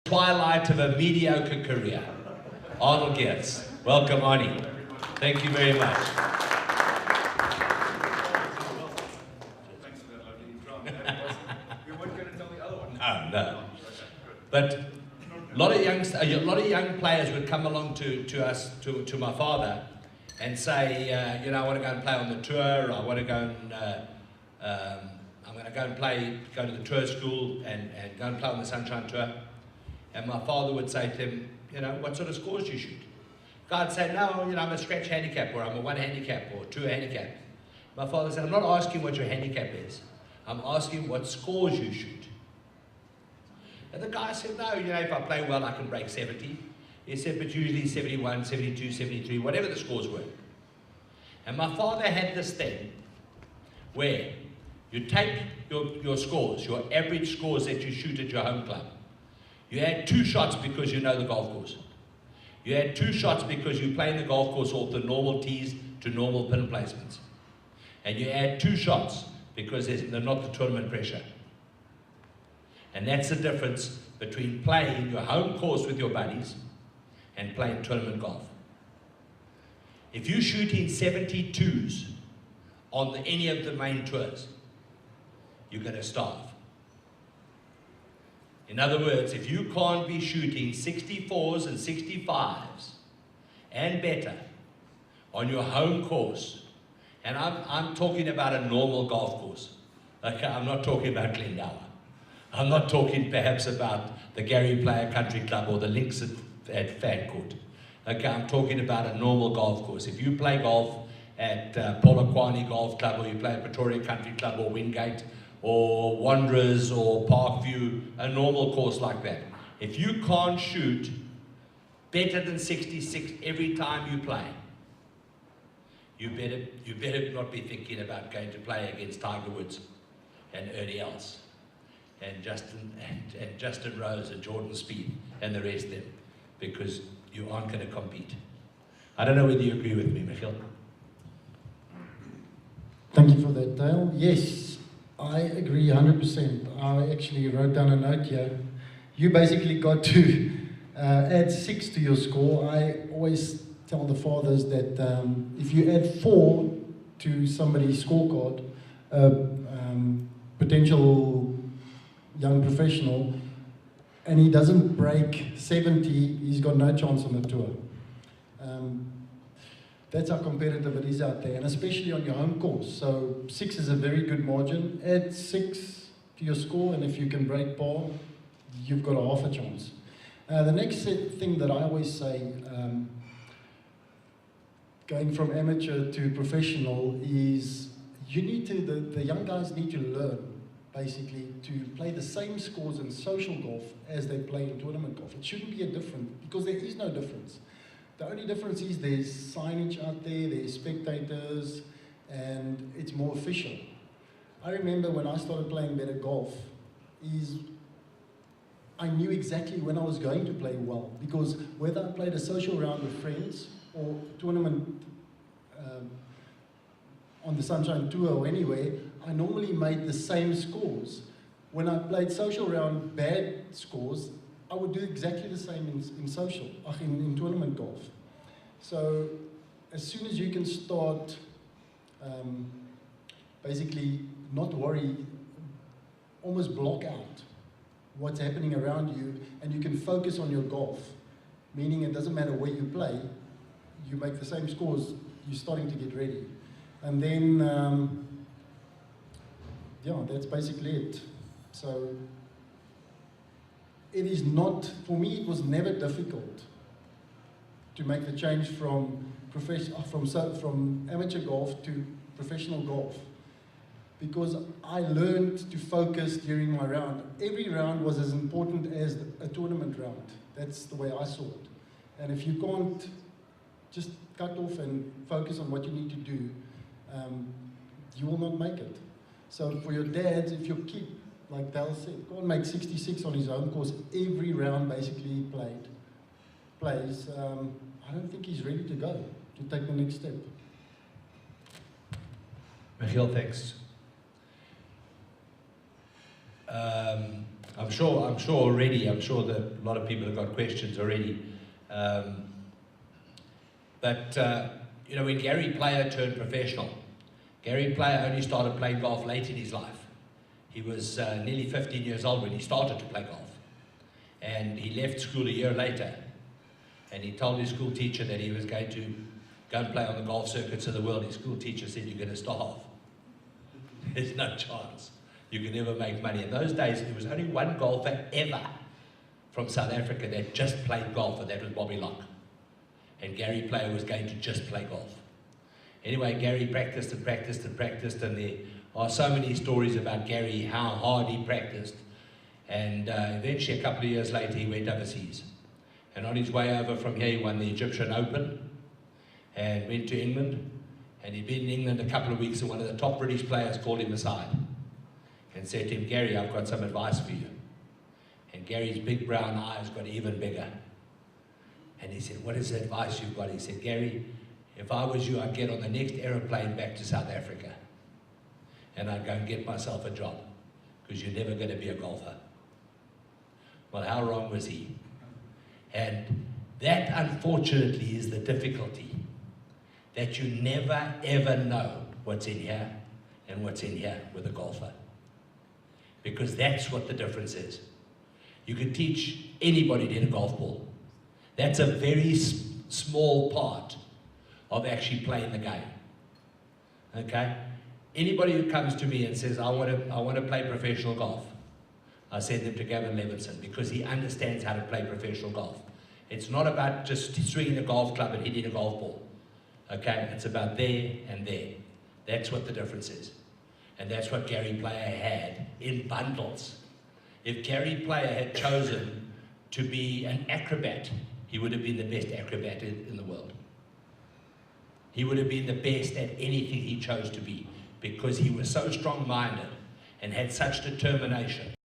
twilight of a mediocre career. Arnold Geerdts. Welcome, Arnie. Thank you very much. Thanks for that lovely intro. You weren't going to tell the other one. No. But a lot of young players would come along to us, to my father, and say, I want to go and play on the tour. I want to go and I'm going to go to the tour school and go and play on the Sunshine Tour. And my father would say to him, what sort of scores do you shoot? Guy'd say, no, I'm a scratch handicap, or I'm a 1 handicap, or 2 handicap. My father said, I'm not asking what your handicap is. I'm asking what scores you shoot. And the guy said, no, if I play well, I can break 70. He said, but usually 71, 72, 73, whatever the scores were. And my father had this thing where you take your scores, your average scores that you shoot at your home club. You add 2 shots because you know the golf course. You add 2 shots because you play in the golf course off the normal tees to normal pin placements. And you add 2 shots because they're not the tournament pressure. And that's the difference between playing your home course with your buddies and playing tournament golf. If you're shooting 72s on any of the main tours, you're going to starve. In other words, if you can't be shooting 64s and 65s and better on your home course, and I'm talking about a normal golf course. Okay, I'm not talking about Glendower. I'm not talking perhaps about the Gary Player Country Club or the links at Fancourt. Okay, I'm talking about a normal golf course. If you play golf at Polokwane Golf Club, or you play at Pretoria Country Club or Wingate or Wanderers or Parkview, a normal course like that, if you can't shoot better than 66 every time you play, you better not be thinking about going to play against Tiger Woods and Ernie Els and Justin Rose and Jordan Spieth and the rest of them, because you aren't going to compete. I don't know whether you agree with me, Michiel. Thank you for that, Dale. Yes, I agree 100%. I actually wrote down a note here. You basically got to add 6 to your score. I always tell the fathers that if you add 4 to somebody's scorecard, potential young professional, and he doesn't break 70, he's got no chance on the tour. That's how competitive it is out there, and especially on your home course. So 6 is a very good margin. Add 6 to your score, and if you can break par, you've got a half a chance. The next thing that I always say, going from amateur to professional, is you need to, the young guys need to learn, basically, to play the same scores in social golf as they play in tournament golf. It shouldn't be a difference, because there is no difference. The only difference is there's signage out there, there's spectators, and it's more official. I remember when I started playing better golf, I knew exactly when I was going to play well, because whether I played a social round with friends or tournament on the Sunshine Tour or anywhere, I normally made the same scores. When I played social round bad scores, I would do exactly the same in tournament golf. So as soon as you can start basically not worry, almost block out what's happening around you, and you can focus on your golf, meaning it doesn't matter where you play, you make the same scores, you're starting to get ready. And then, yeah, that's basically it. So it is not, for me, it was never difficult to make the change from amateur golf to professional golf, because I learned to focus during my round. Every round was as important as a tournament round. That's the way I saw it. And if you can't just cut off and focus on what you need to do, you will not make it. So for your dads, if your kid, like Dale said, can't make 66 on his own course every round basically he plays, I don't think he's ready to go, to take the next step. Michiel, thanks. I'm sure already, I'm sure that a lot of people have got questions already. You know, when Gary Player turned professional, Gary Player only started playing golf late in his life. He was nearly 15 years old when he started to play golf. And he left school a year later. And he told his school teacher that he was going to go and play on the golf circuits of the world. His school teacher said, "You're going to starve. There's no chance. You can never make money." In those days, there was only one golfer ever from South Africa that just played golf, and that was Bobby Locke. And Gary Player was going to just play golf. Anyway, Gary practiced and practiced and practiced, and there are so many stories about Gary, how hard he practiced. And eventually, a couple of years later, he went overseas. And on his way over from here, he won the Egyptian Open and went to England. And he'd been in England a couple of weeks, and one of the top British players called him aside and said to him, "Gary, I've got some advice for you." And Gary's big brown eyes got even bigger. And he said, "What is the advice you've got?" He said, "Gary, if I was you, I'd get on the next aeroplane back to South Africa. And I'd go and get myself a job, because you're never going to be a golfer." Well, how wrong was he? And that, unfortunately, is the difficulty. That you never, ever know what's in here and what's in here with a golfer. Because that's what the difference is. You can teach anybody to hit a golf ball. That's a very small part of actually playing the game. Okay? Anybody who comes to me and says, I want to play professional golf, I send them to Gavan Levenson, because he understands how to play professional golf. It's not about just swinging a golf club and hitting a golf ball. Okay? It's about there and there. That's what the difference is. And that's what Gary Player had in bundles. If Gary Player had chosen to be an acrobat, he would have been the best acrobat in the world. He would have been the best at anything he chose to be, because he was so strong-minded and had such determination.